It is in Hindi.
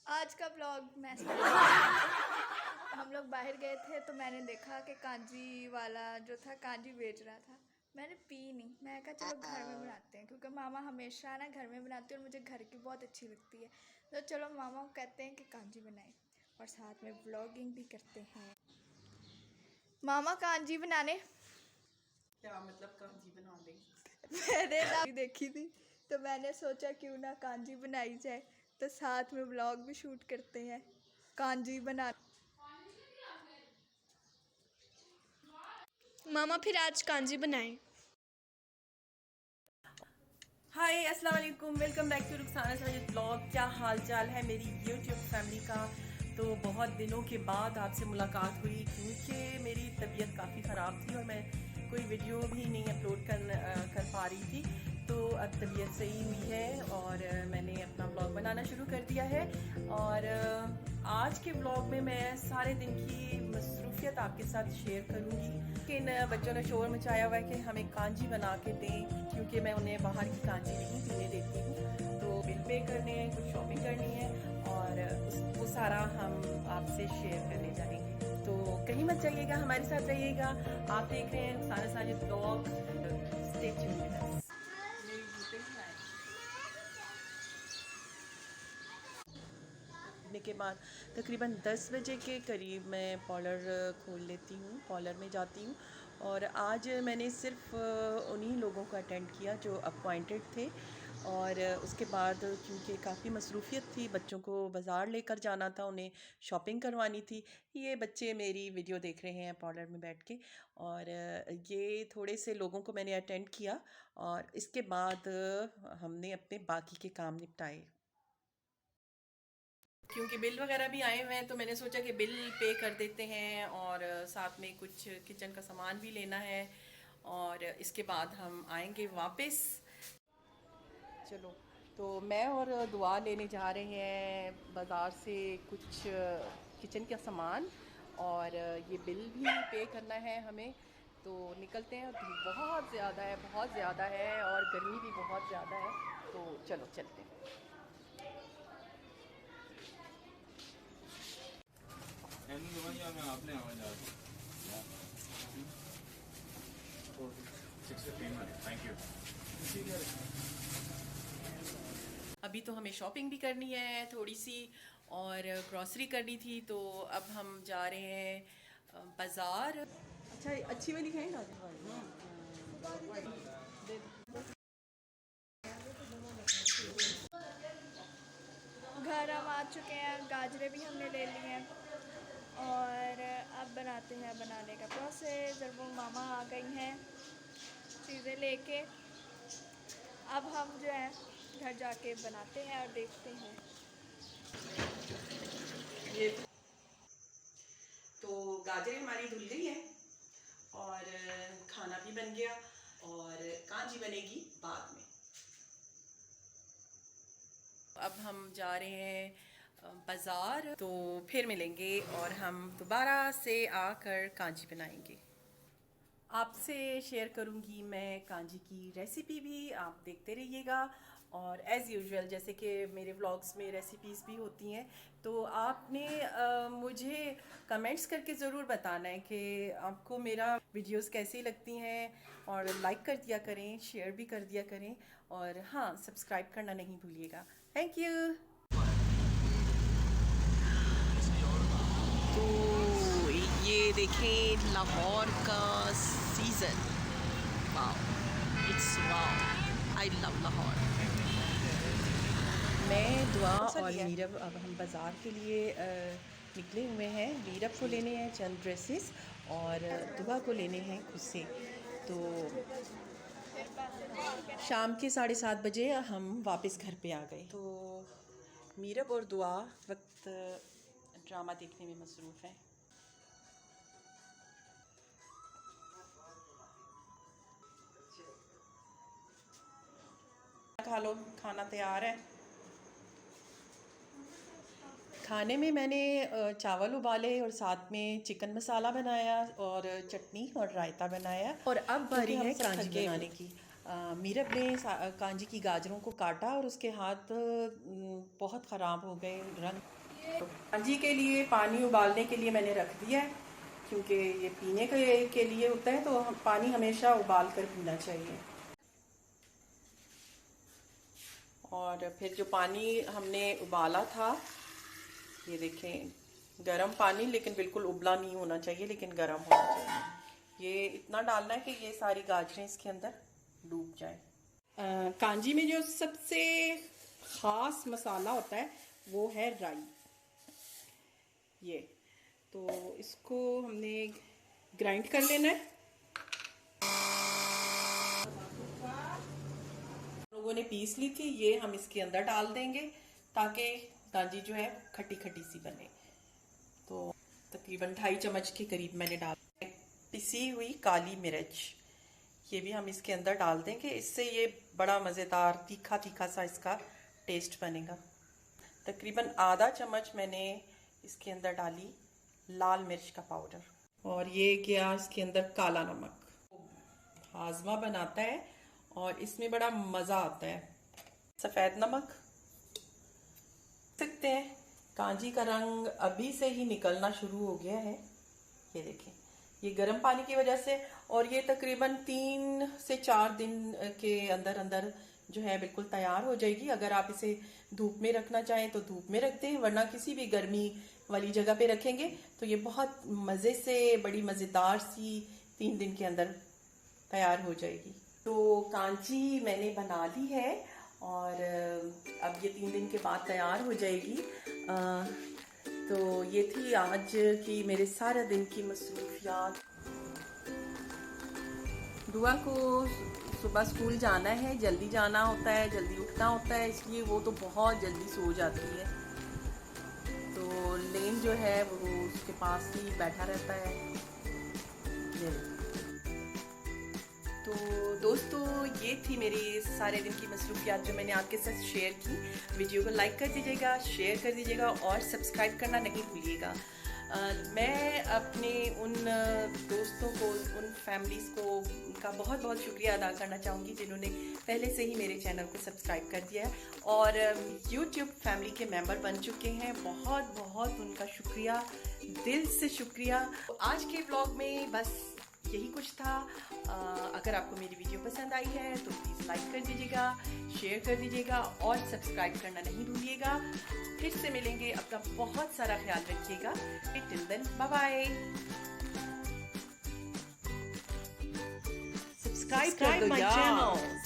आज का ब्लॉग मैं स्टार्ट हम लोग बाहर गए थे तो मैंने देखा कि कांजी वाला जो था कांजी बेच रहा था। मैंने पी नहीं, मैं कहा चलो घर में बनाते हैं क्योंकि मामा हमेशा ना घर में बनाते हैं और मुझे घर की बहुत अच्छी लगती है। तो चलो मामा को कहते हैं कि कांजी बनाए और साथ में व्लॉगिंग भी करते हैं। मामा कांजी बनाने क्या मतलब कांजी बना ले। मैंने ना देखी थी तो मैंने सोचा क्यों ना कांजी बनाई जाए, तो साथ में व्लॉग भी शूट करते हैं कांजी बना। मामा फिर आज कांजी बनाएं। हाय अस्सलाम वालेकुम, welcome back to Rukhsana Sajid blog. क्या हाल चाल है मेरी यूट्यूब फैमिली का। तो बहुत दिनों के बाद आपसे मुलाकात हुई क्योंकि मेरी तबीयत काफ़ी ख़राब थी और मैं कोई वीडियो भी नहीं अपलोड कर पा रही थी। तो अब तबीयत सही हुई है और मैंने अपना ब्लॉग बनाना शुरू कर दिया है। और आज के ब्लॉग में मैं सारे दिन की मसरूफियत आपके साथ शेयर करूँगी। लेकिन बच्चों ने शोर मचाया हुआ है कि हमें कांजी बना के दें क्योंकि मैं उन्हें बाहर की कांजी नहीं पीने देती हूँ। तो बिल पे करने हैं, कुछ शॉपिंग करनी है और वो सारा हम आपसे शेयर करने जाएंगे। तो कहीं मत जाइएगा, हमारे साथ रहिएगा। आप देख रहे हैं Rukhsana Sajid blog. Stay tuned with us. मेरी जूते नहीं आए के बाद तकरीबन 10 बजे के करीब मैं पॉलर खोल लेती हूँ, पॉलर में जाती हूँ। और आज मैंने सिर्फ उन्हीं लोगों को अटेंड किया जो अपॉइंटेड थे। और उसके बाद क्योंकि काफ़ी मसरूफियत थी, बच्चों को बाज़ार लेकर जाना था, उन्हें शॉपिंग करवानी थी। ये बच्चे मेरी वीडियो देख रहे हैं पॉलर में बैठ के। और ये थोड़े से लोगों को मैंने अटेंड किया और इसके बाद हमने अपने बाकी के काम निपटाए। क्योंकि बिल वगैरह भी आए हुए हैं तो मैंने सोचा कि बिल पे कर देते हैं और साथ में कुछ किचन का सामान भी लेना है और इसके बाद हम आएंगे वापस। चलो, तो मैं और दुआ लेने जा रहे हैं बाज़ार से कुछ किचन का सामान और ये बिल भी पे करना है हमें। तो निकलते हैं। धूप बहुत ज़्यादा है, बहुत ज़्यादा है और गर्मी भी बहुत ज़्यादा है। तो चलो चलते हैं। आपने आवाज आ थैंक यू। अभी तो हमें शॉपिंग भी करनी है थोड़ी सी और ग्रॉसरी करनी थी। तो अब हम जा रहे हैं बाज़ार। अच्छा, अच्छी वाली खाएंगे घर हम आ चुके हैं, गाजरें भी हमने ले ली हैं और अब बनाते हैं बनाने का प्रोसेस। और वो मामा आ गई हैं चीज़ें लेके। अब हम जो है घर जाके बनाते हैं और देखते हैं। ये तो गाजरें हमारी धुल गई हैं और खाना भी बन गया और कांजी बनेगी बाद में। अब हम जा रहे हैं बाज़ार, तो फिर मिलेंगे और हम दोबारा से आकर कांजी बनाएंगे। आपसे शेयर करूंगी मैं कांजी की रेसिपी भी, आप देखते रहिएगा। और एज़ यूजुअल जैसे कि मेरे व्लॉग्स में रेसिपीज़ भी होती हैं, तो आपने मुझे कमेंट्स करके ज़रूर बताना है कि आपको मेरा वीडियोस कैसी लगती हैं और लाइक कर दिया करें, शेयर भी कर दिया करें और हाँ, सब्सक्राइब करना नहीं भूलिएगा। Thank you. तो ये देखें लाहौर का season. Wow, it's wow, I love Lahore. मैं दुआ और मीरब अब हम बाज़ार के लिए निकले हुए हैं। मीरब को लेने हैं चंद ड्रेसेस और दुआ को लेने हैं खुद से। तो शाम के 7:30 बजे हम वापस घर पे आ गए। तो मीरब और दुआ वक्त ड्रामा देखने में मसरूफ़ हैं। खा लो, खाना तैयार है। खाने में मैंने चावल उबाले और साथ में चिकन मसाला बनाया और चटनी और रायता बनाया। और अब बारी है कांजी बनाने की। मीरब ने कांजी की गाजरों को काटा और उसके हाथ बहुत ख़राब हो गए रंग। तो कांजी के लिए पानी उबालने के लिए मैंने रख दिया है, क्योंकि ये पीने के लिए होता है, तो पानी हमेशा उबाल कर पीना चाहिए। और फिर जो पानी हमने उबाला था, ये देखें गरम पानी, लेकिन बिल्कुल उबला नहीं होना चाहिए, लेकिन गरम होना चाहिए। ये इतना डालना है कि ये सारी गाजरें इसके अंदर डूब जाए। कांजी में जो सबसे ख़ास मसाला होता है वो है राई। ये तो इसको हमने ग्राइंड कर लेना है। लोगों ने पीस ली थी, ये हम इसके अंदर डाल देंगे ताकि कांजी जो है खट्टी खट्टी सी बने। तो तकरीबन 2.5 चम्मच के करीब मैंने डाला। पिसी हुई काली मिर्च, ये भी हम इसके अंदर डाल देंगे। इससे ये बड़ा मज़ेदार तीखा तीखा सा इसका टेस्ट बनेगा। तकरीबन आधा चम्मच मैंने इसके अंदर डाली लाल मिर्च का पाउडर, और ये गया इसके अंदर काला नमक। हाजमा बनाता है और इसमें बड़ा मज़ा आता है। सफ़ेद नमक सकते हैं। कांजी का रंग अभी से ही निकलना शुरू हो गया है, ये देखें, ये गर्म पानी की वजह से। और ये तकरीबन 3 से 4 दिन के अंदर अंदर जो है बिल्कुल तैयार हो जाएगी। अगर आप इसे धूप में रखना चाहें तो धूप में रख दें, वरना किसी भी गर्मी वाली जगह पे रखेंगे तो ये बहुत मज़े से बड़ी मज़ेदार सी 3 दिन के अंदर तैयार हो जाएगी। तो कांजी मैंने बना ली है और अब ये 3 दिन के बाद तैयार हो जाएगी। तो ये थी आज की मेरे सारा दिन की मसरूफियात। दुआ को सुबह स्कूल जाना है, जल्दी जाना होता है, जल्दी उठना होता है, इसलिए वो तो बहुत जल्दी सो जाती है। तो लेन जो है वो उसके पास ही बैठा रहता है। तो दोस्तों, ये थी मेरी सारे दिन की मसरूफियात जो मैंने आपके साथ शेयर की। वीडियो को लाइक कर दीजिएगा, शेयर कर दीजिएगा और सब्सक्राइब करना नहीं भूलिएगा। मैं अपने उन दोस्तों को, उन फैमिलीज़ को का बहुत बहुत शुक्रिया अदा करना चाहूँगी जिन्होंने पहले से ही मेरे चैनल को सब्सक्राइब कर दिया है और YouTube फैमिली के मेंबर बन चुके हैं। बहुत बहुत उनका शुक्रिया, दिल से शुक्रिया। तो आज के ब्लॉग में बस यही कुछ था। अगर आपको मेरी वीडियो पसंद आई है तो प्लीज़ लाइक कर दीजिएगा, शेयर कर दीजिएगा और सब्सक्राइब करना नहीं भूलिएगा। फिर से मिलेंगे, अपना बहुत सारा ख्याल रखिएगा। Till then, bye bye. Subscribe कर दो यार।